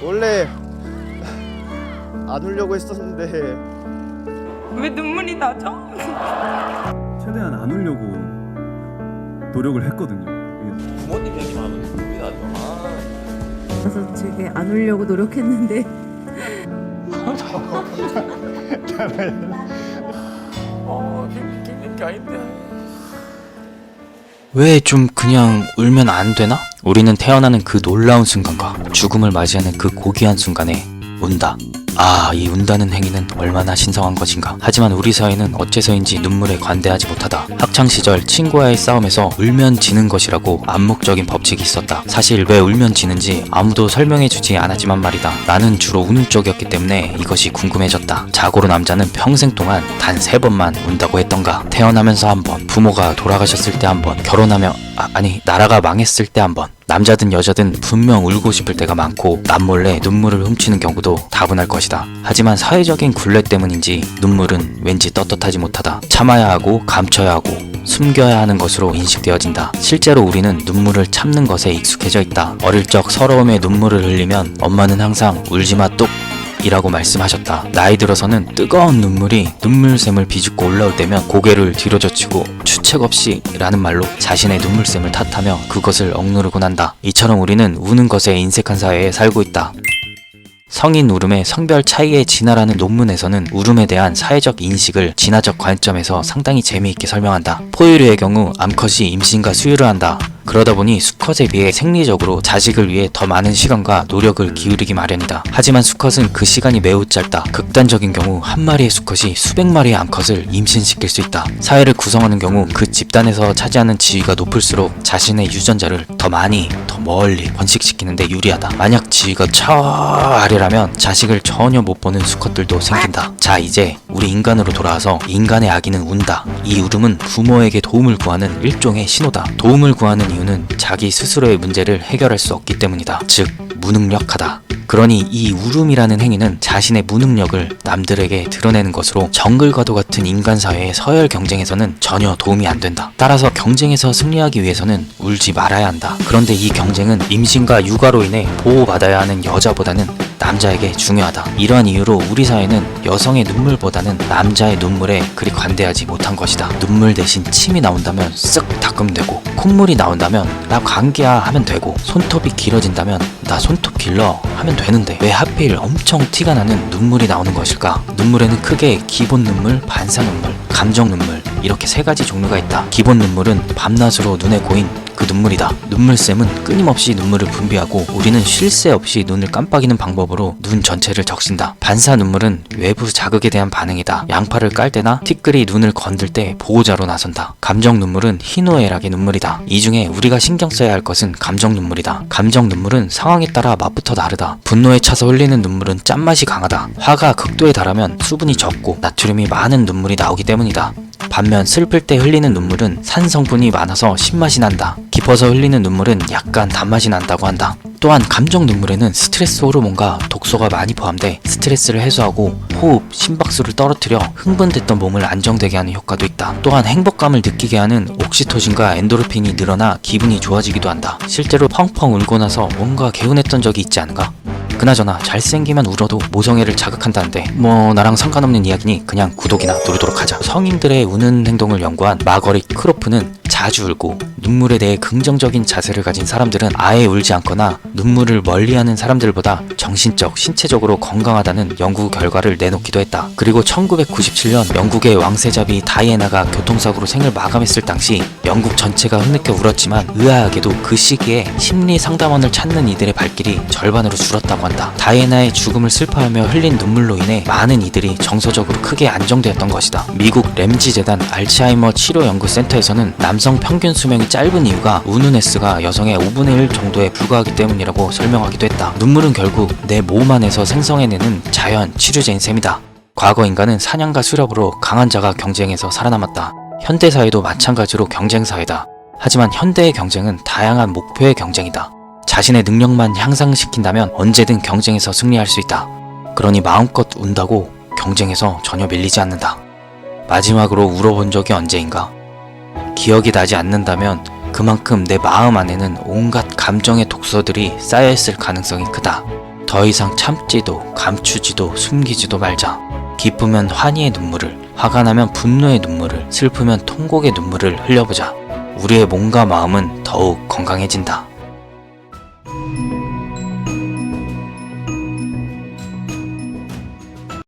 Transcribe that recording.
원래 안 울려고 했었는데 왜 눈물이 나죠? 최대한 안 울려고 노력을 했거든요. 부모님 얘기만 하면 눈물이 나죠. 그래서 되게 안 울려고 노력했는데 힘든 게 아닌데. 왜 좀 그냥 울면 안 되나? 우리는 태어나는 그 놀라운 순간과 죽음을 맞이하는 그 고귀한 순간에 운다. 아, 이 운다는 행위는 얼마나 신성한 것인가. 하지만 우리 사회는 어째서인지 눈물에 관대하지 못하다. 학창시절 친구와의 싸움에서 울면 지는 것이라고 암묵적인 법칙이 있었다. 사실 왜 울면 지는지 아무도 설명해주지 않았지만 말이다. 나는 주로 우는 쪽이었기 때문에 이것이 궁금해졌다. 자고로 남자는 평생 동안 단 3번만 운다고 했던가. 태어나면서 한 번, 부모가 돌아가셨을 때 한 번, 결혼하며 나라가 망했을 때 한 번. 남자든 여자든 분명 울고 싶을 때가 많고 남몰래 눈물을 훔치는 경우도 다분할 것이다. 하지만 사회적인 굴레 때문인지 눈물은 왠지 떳떳하지 못하다. 참아야 하고 감춰야 하고 숨겨야 하는 것으로 인식되어진다. 실제로 우리는 눈물을 참는 것에 익숙해져 있다. 어릴 적 서러움에 눈물을 흘리면 엄마는 항상 울지마 뚝 이라고 말씀하셨다. 나이 들어서는 뜨거운 눈물이 눈물샘을 비집고 올라올 때면 고개를 뒤로 젖히고 주책 없이 라는 말로 자신의 눈물샘을 탓하며 그것을 억누르곤 한다. 이처럼 우리는 우는 것에 인색한 사회에 살고 있다. 성인 울음의 성별 차이에 진화라는 논문에서는 울음에 대한 사회적 인식을 진화적 관점에서 상당히 재미있게 설명한다. 포유류의 경우 암컷이 임신과 수유를 한다. 그러다 보니 수컷에 비해 생리적으로 자식을 위해 더 많은 시간과 노력을 기울이기 마련이다. 하지만 수컷은 그 시간이 매우 짧다. 극단적인 경우 한 마리의 수컷이 수백 마리의 암컷을 임신시킬 수 있다. 사회를 구성하는 경우 그 집단에서 차지하는 지위가 높을수록 자신의 유전자를 더 많이, 더 멀리 번식시키는 데 유리하다. 만약 지위가 저 아래라면 자식을 전혀 못 보는 수컷들도 생긴다. 자, 이제 우리 인간으로 돌아와서 인간의 아기는 운다. 이 울음은 부모에게 도움을 구하는 일종의 신호다. 도움을 구하는 이유는 자기 스스로의 문제를 해결할 수 없기 때문이다. 즉, 무능력하다. 그러니 이 울음이라는 행위는 자신의 무능력을 남들에게 드러내는 것으로 정글과도 같은 인간 사회의 서열 경쟁에서는 전혀 도움이 안 된다. 따라서 경쟁에서 승리하기 위해서는 울지 말아야 한다. 그런데 이 경쟁은 임신과 육아로 인해 보호받아야 하는 여자보다는 남자에게 중요하다. 이러한 이유로 우리 사회는 여성의 눈물보다는 남자의 눈물에 그리 관대하지 못한 것이다. 눈물 대신 침이 나온다면 쓱 닦으면 되고, 콧물이 나온다면 나 감기야 하면 되고, 손톱이 길어진다면 나 손톱 길러 하면 되는데 왜 하필 엄청 티가 나는 눈물이 나오는 것일까? 눈물에는 크게 기본 눈물, 반사 눈물, 감정 눈물 이렇게 3가지 종류가 있다. 기본 눈물은 밤낮으로 눈에 고인 그 눈물이다. 눈물샘은 끊임없이 눈물을 분비하고 우리는 쉴 새 없이 눈을 깜빡이는 방법으로 눈 전체를 적신다. 반사 눈물은 외부 자극에 대한 반응이다. 양팔을 깔 때나 티끌이 눈을 건들 때 보호자로 나선다. 감정 눈물은 희노애락의 눈물이다. 이 중에 우리가 신경 써야 할 것은 감정 눈물이다. 감정 눈물은 상황에 따라 맛부터 다르다. 분노에 차서 흘리는 눈물은 짠맛이 강하다. 화가 극도에 달하면 수분이 적고 나트륨이 많은 눈물이 나오기 때문이다. 반면 슬플 때 흘리는 눈물은 산 성분이 많아서 신맛이 난다. 깊어서 흘리는 눈물은 약간 단맛이 난다고 한다. 또한 감정 눈물에는 스트레스 호르몬과 독소가 많이 포함돼 스트레스를 해소하고 호흡, 심박수를 떨어뜨려 흥분됐던 몸을 안정되게 하는 효과도 있다. 또한 행복감을 느끼게 하는 옥시토신과 엔도르핀이 늘어나 기분이 좋아지기도 한다. 실제로 펑펑 울고 나서 뭔가 개운했던 적이 있지 않은가? 그나저나 잘생기면 울어도 모성애를 자극한다는데 뭐 나랑 상관없는 이야기니 그냥 구독이나 누르도록 하자. 성인들의 우는 행동을 연구한 마거릿 크로프는 자주 울고 눈물에 대해 긍정적인 자세를 가진 사람들은 아예 울지 않거나 눈물을 멀리하는 사람들보다 정신적, 신체적으로 건강하다는 연구 결과를 내놓기도 했다. 그리고 1997년 영국의 왕세자비 다이애나가 교통사고로 생을 마감했을 당시 영국 전체가 흐느껴 울었지만 의아하게도 그 시기에 심리 상담원을 찾는 이들의 발길이 절반으로 줄었다고 한다. 다이애나의 죽음을 슬퍼하며 흘린 눈물로 인해 많은 이들이 정서적으로 크게 안정되었던 것이다. 미국 램지 재단 알츠하이머 치료 연구센터에서는 남성 평균 수명이 짧은 이유가 우는 횟수가 여성의 5분의 1 정도에 불과하기 때문이라고 설명하기도 했다. 눈물은 결국 내 몸 안에서 생성해내는 자연 치료제인 셈이다. 과거 인간은 사냥과 수렵으로 강한 자가 경쟁에서 살아남았다. 현대사회도 마찬가지로 경쟁사회다. 하지만 현대의 경쟁은 다양한 목표의 경쟁이다. 자신의 능력만 향상시킨다면 언제든 경쟁에서 승리할 수 있다. 그러니 마음껏 운다고 경쟁에서 전혀 밀리지 않는다. 마지막으로 울어본 적이 언제인가? 기억이 나지 않는다면 그만큼 내 마음 안에는 온갖 감정의 독소들이 쌓여있을 가능성이 크다. 더 이상 참지도 감추지도 숨기지도 말자. 기쁘면 환희의 눈물을, 화가 나면 분노의 눈물을, 슬프면 통곡의 눈물을 흘려보자. 우리의 몸과 마음은 더욱 건강해진다.